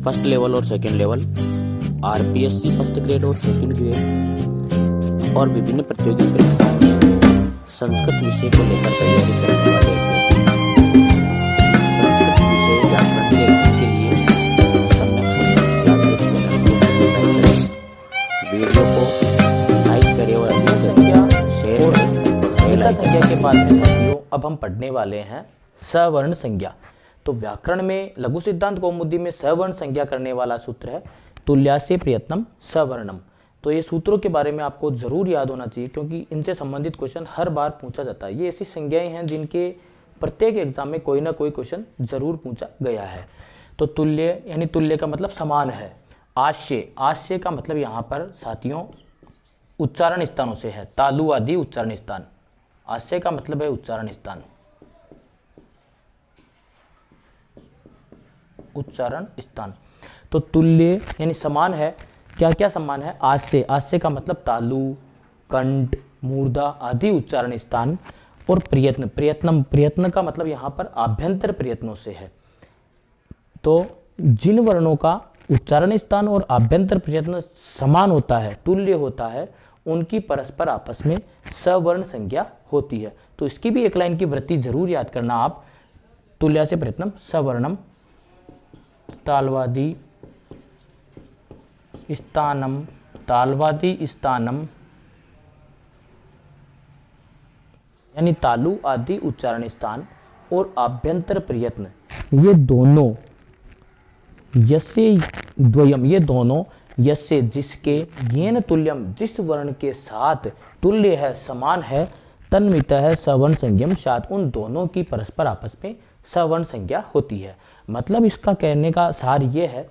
First level और second level, RPSC first grade और second grade और विभिन्न प्रतियोगी परीक्षाओं में संस्कृत विषय को लेकर तैयारी करने वाले संस्कृत विषय व्याकरण के लिए सम्यक संस्कृत क्लासेस चैनल को सब्सक्राइब करें, वीडियो को लाइक करें और अधिक से अधिक शेयर करें। संज्ञा के बाद में साथियों अब हम पढ़ने वाले हैं सवर्ण संज्ञा। तो व्याकरण में लघु सिद्धांत कौमुदी में सवर्ण संज्ञा करने वाला सूत्र है तुल्यासे प्रयत्नम सवर्णम। तो ये सूत्रों के बारे में आपको जरूर याद होना चाहिए क्योंकि इनसे संबंधित क्वेश्चन हर बार पूछा जाता है। ये ऐसी संज्ञाएं हैं जिनके प्रत्येक एग्जाम में कोई ना कोई क्वेश्चन जरूर पूछा गया है। तो तुल्य यानी तुल्य का मतलब समान है। आश्य, आश्य का मतलब यहाँ पर साथियों उच्चारण स्थानों से है, तालु आदि उच्चारण स्थान। आश्य का मतलब है उच्चारण स्थान, उच्चारण स्थान। तो तुल्य यानी समान है। क्या क्या समान है? आश्य, आश्य का मतलब तालु, कंठ, मूर्धा आदि उच्चारण स्थान। और प्रयत्न, प्रयत्नम, प्रयत्न का मतलब यहाँ पर आभ्यंतर प्रयत्नों से है। तो जिन वर्णों का उच्चारण स्थान और आभ्यंतर प्रयत्न समान होता है, तुल्य होता है, उनकी परस्पर आपस में सवर्ण संज्ञा होती है। तो इसकी भी एक लाइन की वृत्ति जरूर याद करना आप। तुल्या से प्रयत्नम सवर्णम तालवादी स्थानम, तालवादी स्थानम यानी तालु आदि उच्चारण स्थान और आभ्यंतर प्रयत्न, ये दोनों यस्य द्वयम, ये दोनों यस्य जिसके, येन तुल्यम जिस वर्ण के साथ तुल्य है, समान है, तन्मित है सवर्ण संज्ञम साथ, उन दोनों की परस्पर आपस में सवर्ण संज्ञा होती है। मतलब इसका कहने का सार ये है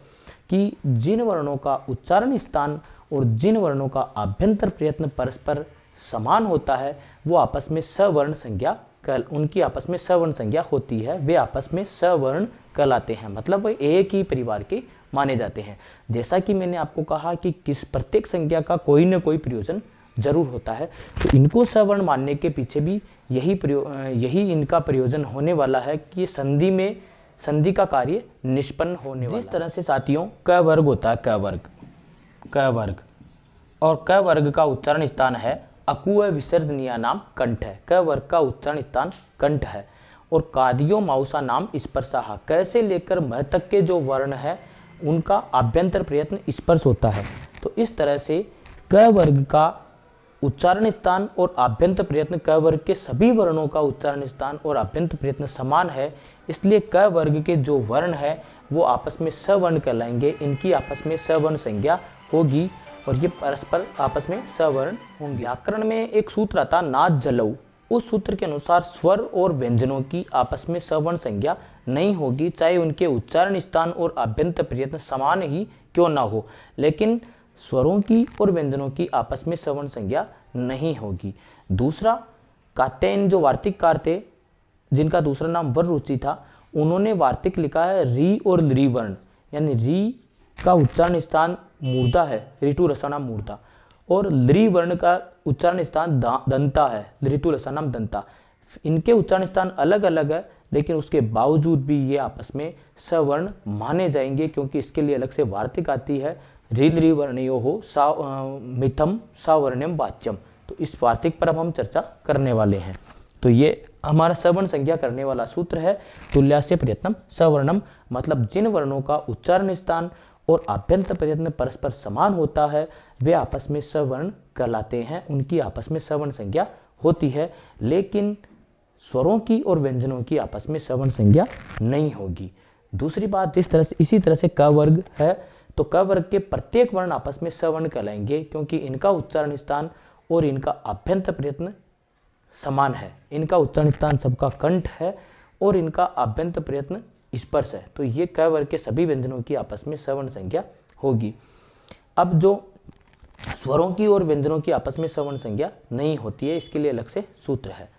कि जिन वर्णों का उच्चारण स्थान और जिन वर्णों का आभ्यंतर प्रयत्न परस्पर समान होता है वो आपस में सवर्ण संज्ञा उनकी आपस में सवर्ण संज्ञा होती है, वे आपस में सवर्ण कहलाते हैं। मतलब वे एक ही परिवार के माने जाते हैं। जैसा कि मैंने आपको कहा कि किस प्रत्येक संज्ञा का कोई न कोई प्रयोजन जरूर होता है, तो इनको सवर्ण मानने के पीछे भी यही इनका प्रयोजन होने वाला है कि संधि में संधि का कार्य निष्पन्न होने वाला। जिस तरह से साथियों क वर्ग होता है, क वर्ग और क वर्ग का उच्चारण स्थान है अकुह विसर्जनीय नाम कंठ है। क वर्ग का उच्चारण स्थान कंठ है। और कादियो माउसा नाम स्पर्शाह, क से लेकर म तक के जो वर्ण है उनका आभ्यंतर प्रयत्न स्पर्श होता है। तो इस तरह से क वर्ग का उच्चारण स्थान और आभ्यंतर प्रयत्न, क वर्ग के सभी वर्णों का उच्चारण स्थान और आभ्यंतर प्रयत्न समान है, इसलिए क वर्ग के जो वर्ण है वो आपस में सवर्ण कहलाएंगे। इनकी आपस में सवर्ण संज्ञा होगी और ये परस्पर आपस में सवर्ण होंगे। व्याकरण में एक सूत्र आता नाद जलऊ, उस सूत्र के अनुसार स्वर और व्यंजनों की आपस में सवर्ण संज्ञा नहीं होगी, चाहे उनके उच्चारण स्थान और आभ्यंतर प्रयत्न समान ही क्यों ना हो, लेकिन स्वरों की और व्यंजनों की आपस में सवर्ण संज्ञा नहीं होगी। दूसरा, कात्यायन जो वार्तिककार थे जिनका दूसरा नाम वररुचि था, उन्होंने वार्तिक लिखा है री और लृ वर्ण, यानी री का उच्चारण स्थान मूर्धा है, ऋतु रसानाम मूर्धा, और लृ वर्ण का उच्चारण स्थान दंता है, ऋतु रसानाम दंता। इनके उच्चारण स्थान अलग अलग है, लेकिन उसके बावजूद भी ये आपस में सवर्ण माने जाएंगे क्योंकि इसके लिए अलग से वार्तिक आती है, ऋ वर्णयो हो मिथम सावर्ण्यम वाच्यम। तो इस वार्तिक पर अब हम चर्चा करने वाले हैं। तो ये हमारा सवर्ण संज्ञा करने वाला सूत्र है तुल्यास्य प्रयत्नम सवर्णम। मतलब जिन वर्णों का उच्चारण स्थान और आभ्यंतर प्रयत्न परस्पर समान होता है वे आपस में सवर्ण कहलाते हैं, उनकी आपस में सवर्ण संज्ञा होती है, लेकिन स्वरों की और व्यंजनों की आपस में सवर्ण संज्ञा नहीं होगी। दूसरी बात, जिस तरह से इसी तरह से क वर्ग है, तो क वर्ग के प्रत्येक वर्ण आपस में सवर्ण कहलाएंगे क्योंकि इनका उच्चारण स्थान और इनका आभ्यंतर प्रयत्न समान है। इनका उच्चारण स्थान सबका कंठ है और इनका आभ्यंतर प्रयत्न स्पर्श है। तो ये क वर्ग के सभी व्यंजनों की आपस में सवर्ण संज्ञा होगी। अब जो स्वरों की और व्यंजनों की आपस में सवर्ण संज्ञा नहीं होती है, इसके लिए अलग से सूत्र है।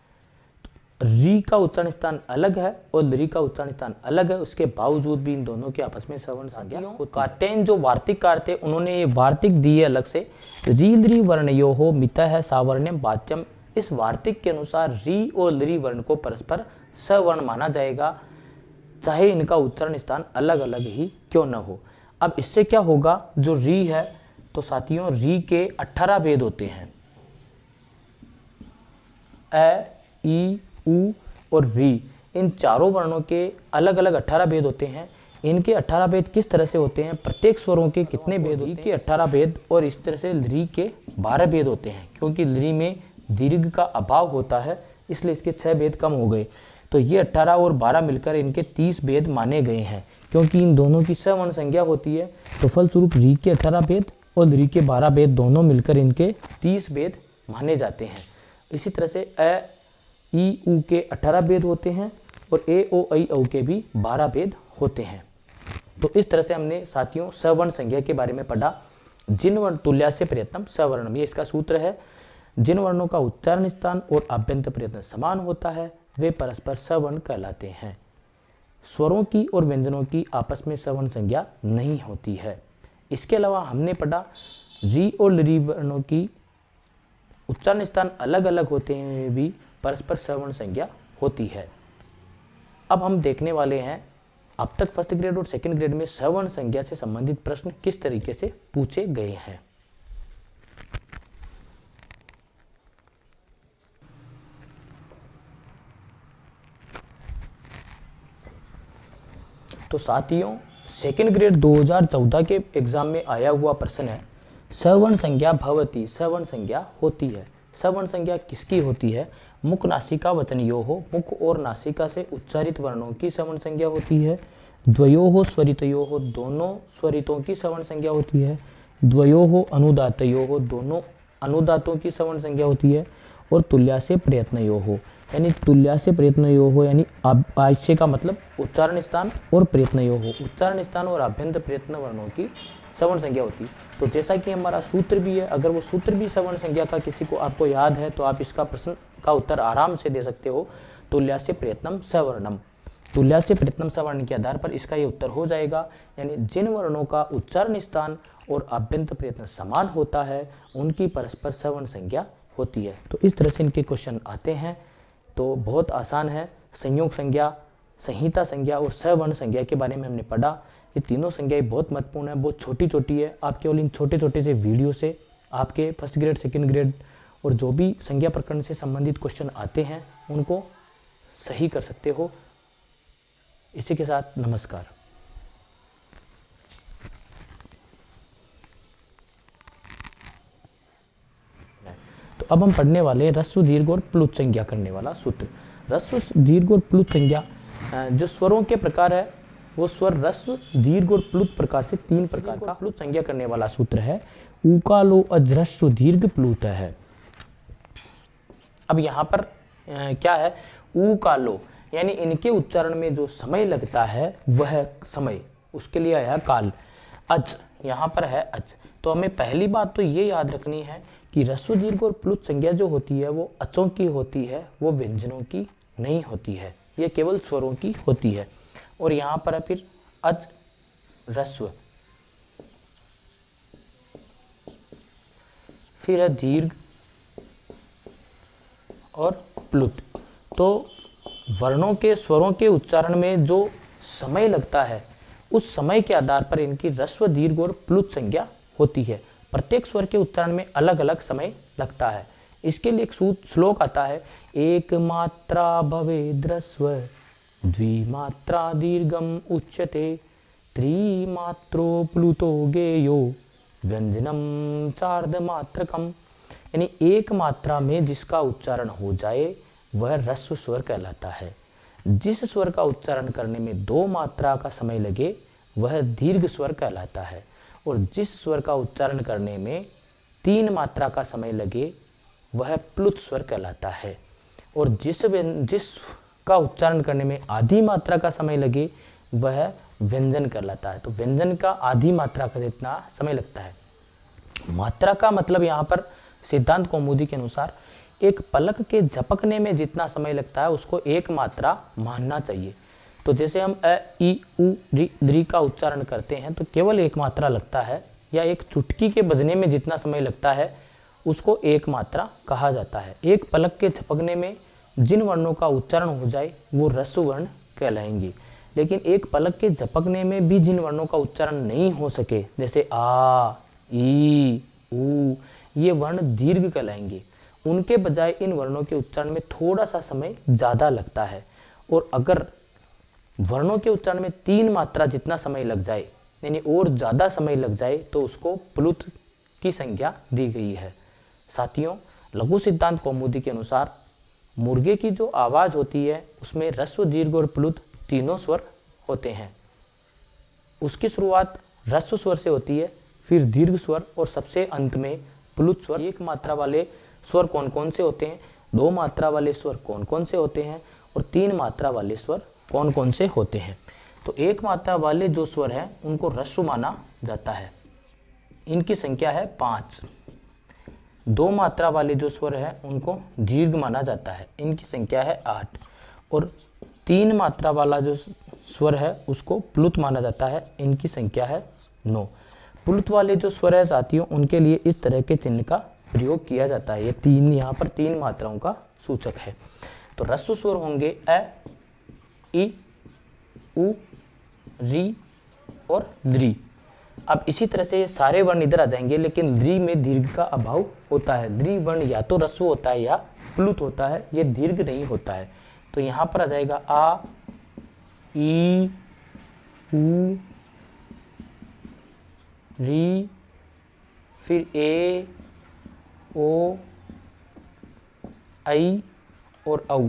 री का उच्चारण स्थान अलग है और लृ का उच्चारण स्थान अलग है, उसके बावजूद भी इन दोनों के आपस में सवर्ण संज्ञा होती है। कात्यायन जो वार्तिककार थे उन्होंने ये वार्तिक दी है अलग से, री लृ वर्णयो हो मित है सावर्ण्यम वाच्यम। इस वार्तिक के अनुसार री और लृ वर्ण को परस्पर सवर्ण माना जाएगा, चाहे इनका उच्चारण स्थान अलग अलग ही क्यों न हो। अब इससे क्या होगा, जो री है तो साथियों री के 18 भेद होते हैं, ए, ई, उ और री, इन चारों वर्णों के अलग अलग 18 भेद होते हैं। इनके 18 भेद किस तरह से होते हैं, प्रत्येक स्वरों के कितने भेद होते हैं, के 18 भेद, और इस तरह से री के 12 भेद होते हैं। क्योंकि री में दीर्घ का अभाव होता है इसलिए इसके 6 भेद कम हो गए। तो ये 18 और 12 मिलकर इनके 30 भेद माने गए हैं। क्योंकि इन दोनों की सवर्ण संज्ञा होती है तो फलस्वरूप री के 18 भेद और री के 12 भेद दोनों मिलकर इनके 30 भेद माने जाते हैं। इसी तरह से अ, ई, उ के 18 भेद होते हैं और ए, ओ, ऐ, औ के भी 12 भेद होते हैं। तो इस तरह से हमने साथियों सवर्ण संज्ञा के बारे में पढ़ा। जिन वर्ण तुल्या से प्रयत्नम सवर्णम, ये इसका सूत्र है। जिन वर्णों का उच्चारण स्थान और आभ्यंतर प्रयत्न समान होता है वे परस्पर सवर्ण कहलाते हैं। स्वरों की और व्यंजनों की आपस में सवर्ण संज्ञा नहीं होती है। इसके अलावा हमने पढ़ा री और लरी वर्णों की उच्चारण स्थान अलग अलग होते हुए भी परस्पर सवर्ण संज्ञा होती है। अब हम देखने वाले हैं अब तक फर्स्ट ग्रेड और सेकंड ग्रेड में सवर्ण संज्ञा से संबंधित प्रश्न किस तरीके से पूछे गए हैं। तो साथियों सेकंड ग्रेड 2014 के एग्जाम में आया हुआ प्रश्न है, सवर्ण संज्ञा भवती, सवर्ण संज्ञा होती है। सवर्ण संज्ञा किसकी होती है, मुख नासिका वचनयो हो, मुख और नासिका से उच्चारित वर्णों की सवर्ण संज्ञा होती है। द्वयो हो स्वरितयो हो, दोनों स्वरितों की सवर्ण संज्ञा होती है। द्वयो हो अनुदातयो हो, दोनों अनुदातों की सवर्ण संज्ञा होती है। और तुल्या से प्रयत्नयो हो, यानी तुल्या से प्रयत्नयो हो यानी आश्य का मतलब उच्चारण स्थान और प्रयत्नयो हो, उच्चारण स्थान और आभ्यंतर प्रयत्न वर्णों की सवर्ण संज्ञा होती है। तो जैसा कि हमारा सूत्र भी है, अगर वो सूत्र भी सवर्ण संज्ञा का किसी को आपको याद है तो आप इसका प्रश्न का उत्तर आराम से दे सकते हो, तुल्या से प्रयत्नम सवर्णम। तुल्या से प्रयत्नम सवर्ण के आधार पर इसका ये उत्तर हो जाएगा। यानी जिन वर्णों का उच्चारण स्थान और आभ्यंतर प्रयत्न समान होता है उनकी परस्पर सवर्ण संज्ञा होती है। तो इस तरह से इनके क्वेश्चन आते हैं। तो बहुत आसान है। संयोग संज्ञा, संहिता संज्ञा और सवर्ण संज्ञा के बारे में हमने पढ़ा। ये तीनों संज्ञाएं बहुत महत्वपूर्ण है, बहुत छोटी छोटी है। आप केवल इन छोटे छोटे से वीडियो से आपके फर्स्ट ग्रेड सेकंड ग्रेड और जो भी संज्ञा प्रकरण से संबंधित क्वेश्चन आते हैं उनको सही कर सकते हो। इसी के साथ नमस्कार। तो अब हम पढ़ने वाले हैं ह्रस्व दीर्घ और प्लुत संज्ञा करने वाला सूत्र। ह्रस्व दीर्घ और प्लुत संज्ञा जो स्वरों के प्रकार है वो स्वर ह्रस्व दीर्घ और प्लुत प्रकार से 3 प्रकार का प्लुत संज्ञा करने वाला सूत्र है। ऊकालो अज्रस्व दीर्घ प्लुत है। अब यहाँ पर क्या है, ऊकालो यानी इनके उच्चारण में जो समय लगता है वह समय, उसके लिए आया काल। अज यहाँ पर है अज। तो हमें पहली बात तो ये याद रखनी है कि ह्रस्व दीर्घ और प्लुत संज्ञा जो होती है वो अचों की होती है, वो व्यंजनों की नहीं होती है, ये केवल स्वरों की होती है। और यहाँ पर है फिर अज ह्रस्व, फिर है दीर्घ और प्लुत। तो वर्णों के स्वरों के उच्चारण में जो समय लगता है उस समय के आधार पर इनकी ह्रस्व दीर्घ और प्लुत संज्ञा होती है। प्रत्येक स्वर के उच्चारण में अलग अलग समय लगता है। इसके लिए एक श्लोक आता है, एक मात्रा भवेद् ह्रस्व द्विमात्रा दीर्घम उच्यते त्रिमात्रो प्लुतो गेयो व्यंजनम चार्धमात्रकम। यानी एक मात्रा में जिसका उच्चारण हो जाए वह ह्रस्व स्वर कहलाता है। जिस स्वर का उच्चारण करने में 2 मात्रा का समय लगे वह दीर्घ स्वर कहलाता है। और जिस स्वर का उच्चारण करने में 3 मात्रा का समय लगे वह प्लुत स्वर कहलाता है। और जिस का उच्चारण करने में आधी मात्रा का समय लगे वह व्यंजन कहलाता है। तो व्यंजन का आधी मात्रा का जितना समय लगता है। मात्रा का मतलब यहाँ पर सिद्धांत कौमुदी के अनुसार एक पलक के झपकने में जितना समय लगता है उसको एक मात्रा मानना चाहिए। तो जैसे हम अ, ई, उ, री का उच्चारण करते हैं तो केवल एक मात्रा लगता है, या एक चुटकी के बजने में जितना समय लगता है उसको एक मात्रा कहा जाता है। एक पलक के झपकने में जिन वर्णों का उच्चारण हो जाए वो ह्रस्व वर्ण कहलाएंगे। लेकिन एक पलक के झपकने में भी जिन वर्णों का उच्चारण नहीं हो सके, जैसे आ, ई, ऊ, ये वर्ण दीर्घ कहलाएंगे। उनके बजाय इन वर्णों के उच्चारण में थोड़ा सा समय ज़्यादा लगता है। और अगर वर्णों के उच्चारण में 3 मात्रा जितना समय लग जाए, यानी और ज़्यादा समय लग जाए, तो उसको प्लुत की संज्ञा दी गई है। साथियों, लघु सिद्धांत कौमुदी के अनुसार मुर्गे की जो आवाज़ होती है उसमें ह्रस्व, दीर्घ और प्लुत तीनों स्वर होते हैं। उसकी शुरुआत ह्रस्व स्वर से होती है, फिर दीर्घ स्वर और सबसे अंत में प्लुत स्वर। एक मात्रा वाले स्वर कौन कौन से होते हैं, 2 मात्रा वाले स्वर कौन कौन से होते हैं और 3 मात्रा वाले स्वर कौन कौन से होते हैं। तो एक मात्रा वाले जो स्वर हैं उनको ह्रस्व माना जाता है, इनकी संख्या है 5। 2 मात्रा वाले जो स्वर हैं उनको दीर्घ माना जाता है, इनकी संख्या है 8। और 3 मात्रा वाला जो स्वर है उसको प्लुत माना जाता है, इनकी संख्या है 9। प्लुत वाले जो स्वर है साथियों, उनके लिए इस तरह के चिन्ह का प्रयोग किया जाता है। ये 3 यहाँ पर 3 मात्राओं का सूचक है। तो ह्रस्व स्वर होंगे अ, ई, उ, री और द्री। अब इसी तरह से ये सारे वर्ण इधर आ जाएंगे, लेकिन द्री में दीर्घ का अभाव होता है। द्री वर्ण या तो ह्रस्व होता है या प्लुत होता है, ये दीर्घ नहीं होता है। तो यहाँ पर आ जाएगा आ, ई, उ, री, फिर ए, ओ, आई और औ।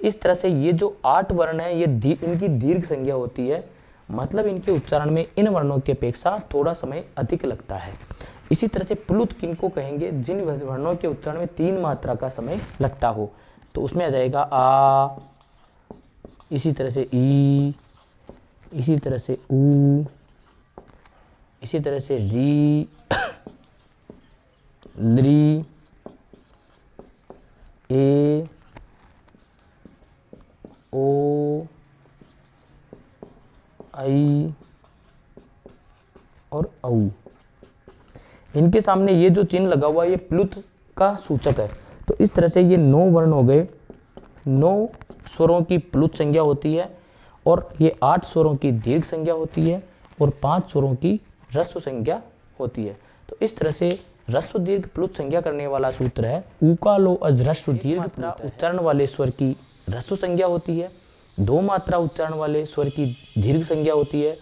इस तरह से ये जो 8 वर्ण है ये इनकी दीर्घ संज्ञा होती है, मतलब इनके उच्चारण में इन वर्णों की अपेक्षा थोड़ा समय अधिक लगता है। इसी तरह से प्लुत किनको कहेंगे, जिन वर्णों के उच्चारण में 3 मात्रा का समय लगता हो। तो उसमें आ जाएगा आ, इसी तरह से ई, इसी तरह से ऊ, इसी तरह से री, ली, ए, ओ, आई और औ। इनके सामने ये जो चिन्ह लगा हुआ है ये प्लुत का सूचक है। तो इस तरह से ये 9 वर्ण हो गए। 9 स्वरों की प्लुत संज्ञा होती है और ये 8 स्वरों की दीर्घ संज्ञा होती है और 5 स्वरों की ह्रस्व संज्ञा होती है। तो इस तरह से ह्रस्व दीर्घ प्लुत संज्ञा करने वाला सूत्र है ऊका लो अज ह्रस्व दीर्घ। उच्चारण वाले स्वर की ह्रस्व संज्ञा होती है, 2 मात्रा उच्चारण वाले स्वर की दीर्घ संज्ञा होती है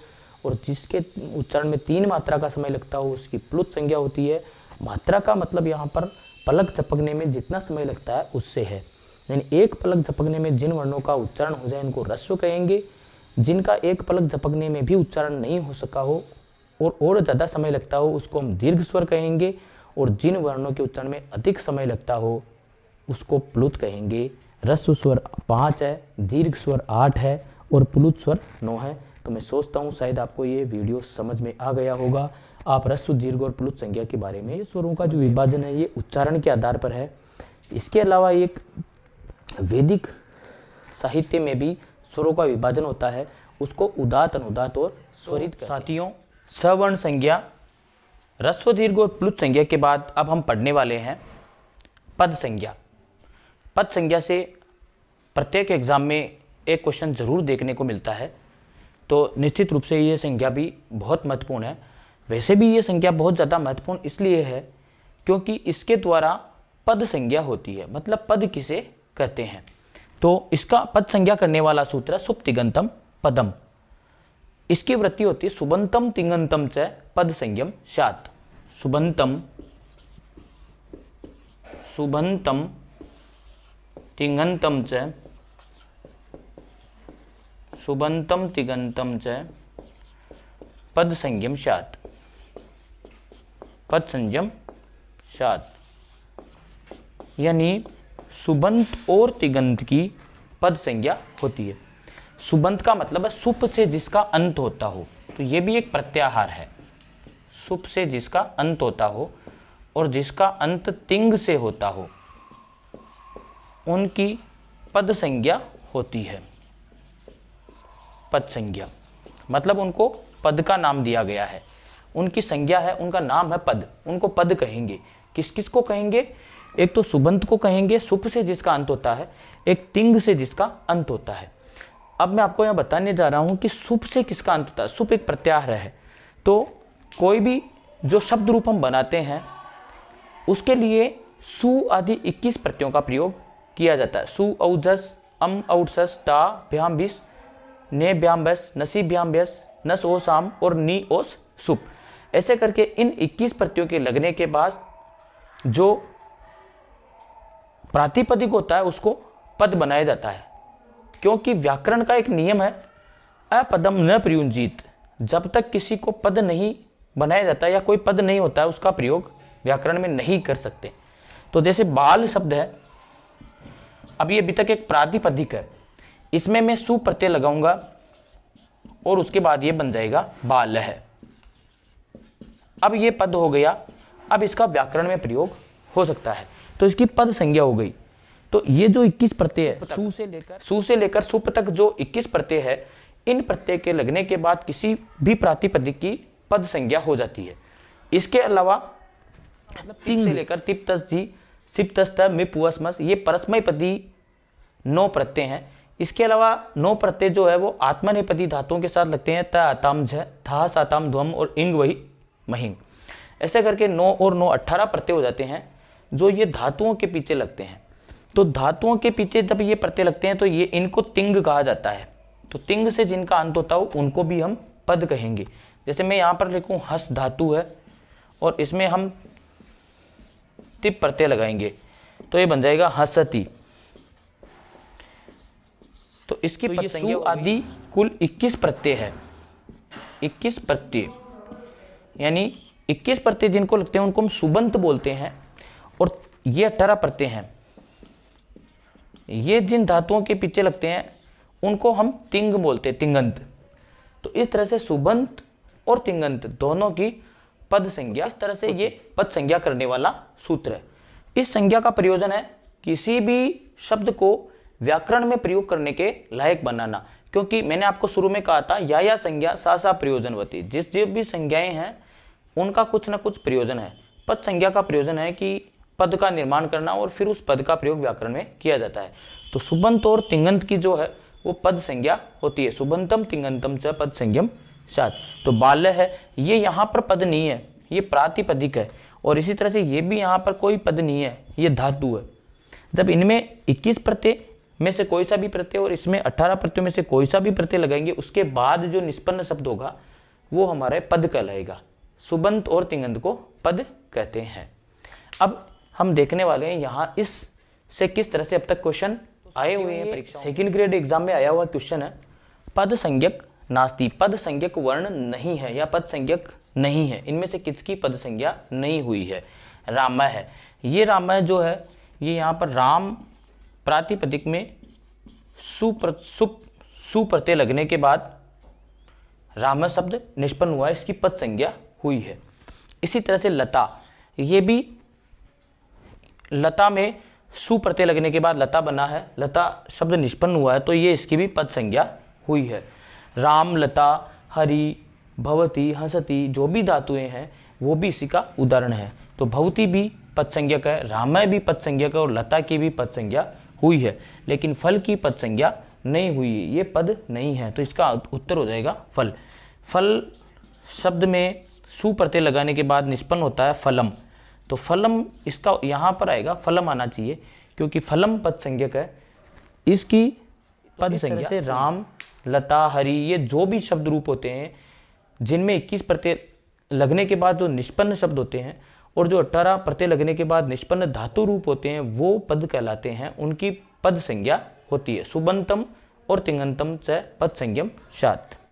और जिसके उच्चारण में 3 मात्रा का समय लगता हो उसकी प्लुत संज्ञा होती है। मात्रा का मतलब यहाँ पर पलक झपकने में जितना समय लगता है उससे है, यानी एक पलक झपकने में जिन वर्णों का उच्चारण हो जाए इनको ह्रस्व कहेंगे। जिनका एक पलक झपकने में भी उच्चारण नहीं हो सका हो और ज़्यादा समय लगता हो उसको हम दीर्घ स्वर कहेंगे, और जिन वर्णों के उच्चारण में अधिक समय लगता हो उसको प्लुत कहेंगे। ह्रस्व स्वर 5 है, दीर्घ स्वर 8 है और प्लुत स्वर 9 है। तो मैं सोचता हूँ शायद आपको ये वीडियो समझ में आ गया होगा। आप ह्रस्व, दीर्घ और प्लुत संज्ञा के बारे में, ये स्वरों का जो विभाजन है ये उच्चारण के आधार पर है। इसके अलावा एक वैदिक साहित्य में भी स्वरों का विभाजन होता है, उसको उदात्त, अनुदात्त और स्वरित। साथियों, सवर्ण संज्ञा, ह्रस्व, दीर्घ और प्लुत संज्ञा के बाद अब हम पढ़ने वाले हैं पद संज्ञा। पद संज्ञा से प्रत्येक एग्जाम में एक क्वेश्चन जरूर देखने को मिलता है, तो निश्चित रूप से ये संज्ञा भी बहुत महत्वपूर्ण है। वैसे भी ये संज्ञा बहुत ज़्यादा महत्वपूर्ण इसलिए है क्योंकि इसके द्वारा पद संज्ञा होती है। मतलब पद किसे कहते हैं, तो इसका पद संज्ञा करने वाला सूत्र है सुप तिङन्तं पदम। इसकी वृत्ति होती है सुबंतम तिङन्तं च पद संज्ञम स्यात्। सुबंतम तिङन्तं च सुबंतम तिङन्तं च पद संज्ञम स्यात्। पद संज्ञम स्यात् यानी सुबंत और तिङन्त की पद संज्ञा होती है। सुबंत का मतलब है सुप से जिसका अंत होता हो, तो ये भी एक प्रत्याहार है। सुप से जिसका अंत होता हो और जिसका अंत तिंग से होता हो उनकी पद संज्ञा होती है। पद संज्ञा मतलब उनको पद का नाम दिया गया है, उनकी संज्ञा है, उनका नाम है पद, उनको पद कहेंगे। किस किस को कहेंगे, एक तो सुबंत को कहेंगे सुप से जिसका अंत होता है, एक तिंग से जिसका अंत होता है। अब मैं आपको यहाँ बताने जा रहा हूँ कि सुप से किसका अंत होता है। सुप एक प्रत्याहार है, तो कोई भी जो शब्द रूप हम बनाते हैं उसके लिए सु आदि 21 प्रत्ययों का प्रयोग किया जाता है। सु औजस, अम औसस, टा भ्याम बिस, ने भ्याम बस, नसी भ्याम व्यस, नस ओ साम और नी ओस सुप। ऐसे करके इन 21 प्रत्ययों के लगने के बाद जो प्रातिपदिक होता है उसको पद बनाया जाता है, क्योंकि व्याकरण का एक नियम है अपदम न प्रयुंजीत। जब तक किसी को पद नहीं बनाया जाता या कोई पद नहीं होता है उसका प्रयोग व्याकरण में नहीं कर सकते। तो जैसे बाल शब्द है, अब ये अभी तक एक प्रातिपदिक है, इसमें मैं सु प्रत्यय लगाऊंगा और उसके बाद ये बन जाएगा बाल है। अब ये पद हो गया, अब इसका व्याकरण में प्रयोग हो सकता है, तो इसकी पद संज्ञा हो गई। तो ये जो 21 प्रत्यय है, सु से लेकर सुप तक जो 21 प्रत्यय है, इन प्रत्यय के लगने के बाद किसी भी प्रातिपदिक की पद संज्ञा हो जाती है। इसके अलावा तिंग से लेकर तिप तस जी, सिप तस त, मिप वस मस, ये परस्मैपदी 9 प्रत्यय हैं। इसके अलावा 9 प्रत्यय जो है वो आत्मनेपदी धातुओं के साथ लगते हैं, त आताम झ, था साताम ध्वम और इंग वही महिंग। ऐसे करके 9 और 9 18 प्रत्यय हो जाते हैं जो ये धातुओं के पीछे लगते हैं। तो धातुओं के पीछे जब ये प्रत्यय लगते हैं तो ये इनको तिंग कहा जाता है। तो तिंग से जिनका अंत होता हो उनको भी हम पद कहेंगे। जैसे मैं यहाँ पर लिखूँ हस धातु है और इसमें हम तिप प्रत्यय लगाएंगे तो ये बन जाएगा हसती। तो इसकी पद संज्ञा आदि कुल 21 प्रत्यय है। 21 प्रत्यय यानी 21 प्रत्यय जिनको लगते हैं उनको हम सुबंत बोलते हैं, और ये 18 प्रत्यय हैं। ये जिन धातुओं के पीछे लगते हैं उनको हम तिंग बोलते हैं, तिंगंत। तो इस तरह से सुबंत और तिंगंत दोनों की पद संज्ञा, इस तरह से ये पद संज्ञा करने वाला सूत्र है। इस संज्ञा का प्रयोजन है किसी भी शब्द को व्याकरण में प्रयोग करने के लायक बनाना, क्योंकि मैंने आपको शुरू में कहा था या संज्ञा सा प्रयोजनवती। जिस भी संज्ञाएं हैं उनका कुछ ना कुछ प्रयोजन है। पद संज्ञा का प्रयोजन है कि पद का निर्माण करना और फिर उस पद का प्रयोग व्याकरण में किया जाता है। तो सुबंत और तिंगंत की जो है वो पद संज्ञा होती है। सुबंतम तिंगंतम च पद संज्ञम सात। तो बाल्य है, ये यहाँ पर पद नहीं है, ये प्रातिपदिक है। और इसी तरह से ये भी यहाँ पर कोई पद नहीं है, ये धातु है। जब इनमें 21 प्रत्यय में से कोई सा भी प्रत्यय और इसमें 18 प्रत्ययों में से कोई सा भी प्रत्यय लगाएंगे, उसके बाद जो निष्पन्न शब्द होगा वो हमारे पद कहलाएगा। सुबंत और तिंगंत को पद कहते हैं। अब हम देखने वाले हैं यहाँ इस से किस तरह से अब तक क्वेश्चन आए हुए हैं परीक्षा। सेकंड ग्रेड एग्जाम में आया हुआ क्वेश्चन है, पद संज्ञक नास्ति, पद संज्ञक वर्ण नहीं है या पद संज्ञक नहीं है, इनमें से किसकी पद संज्ञा नहीं हुई है? रामय है। ये रामय जो है ये यहाँ पर राम प्रातिपदिक में सु प्रत्यय लगने के बाद रामय शब्द निष्पन्न हुआ है, इसकी पद संज्ञा हुई है। इसी तरह से लता, ये भी लता में सु प्रत्यय लगने के बाद लता बना है, लता शब्द निष्पन्न हुआ है, तो ये इसकी भी पद संज्ञा हुई है। राम, लता, हरि, भवती, हंसती जो भी धातुएं हैं वो भी इसी का उदाहरण है। तो भवती भी पद संज्ञक है, रामय भी पद संज्ञक है और लता की भी पद संज्ञा हुई है, लेकिन फल की पद संज्ञा नहीं हुई है, ये पद नहीं है। तो इसका उत्तर हो जाएगा फल। फल शब्द में सु प्रत्यय लगाने के बाद निष्पन्न होता है फलम, तो फलम इसका यहाँ पर आएगा, फलम आना चाहिए क्योंकि फलम पद संज्ञक है, इसकी पद संज्ञा से राम, लता, हरि ये जो भी शब्द रूप होते हैं जिनमें 21 प्रत्यय लगने के बाद जो निष्पन्न शब्द होते हैं और जो 18 प्रत्यय लगने के बाद निष्पन्न धातु रूप होते हैं वो पद कहलाते हैं, उनकी पद संज्ञा होती है। सुबंतम और तिंगंतम च पद संज्ञम सात।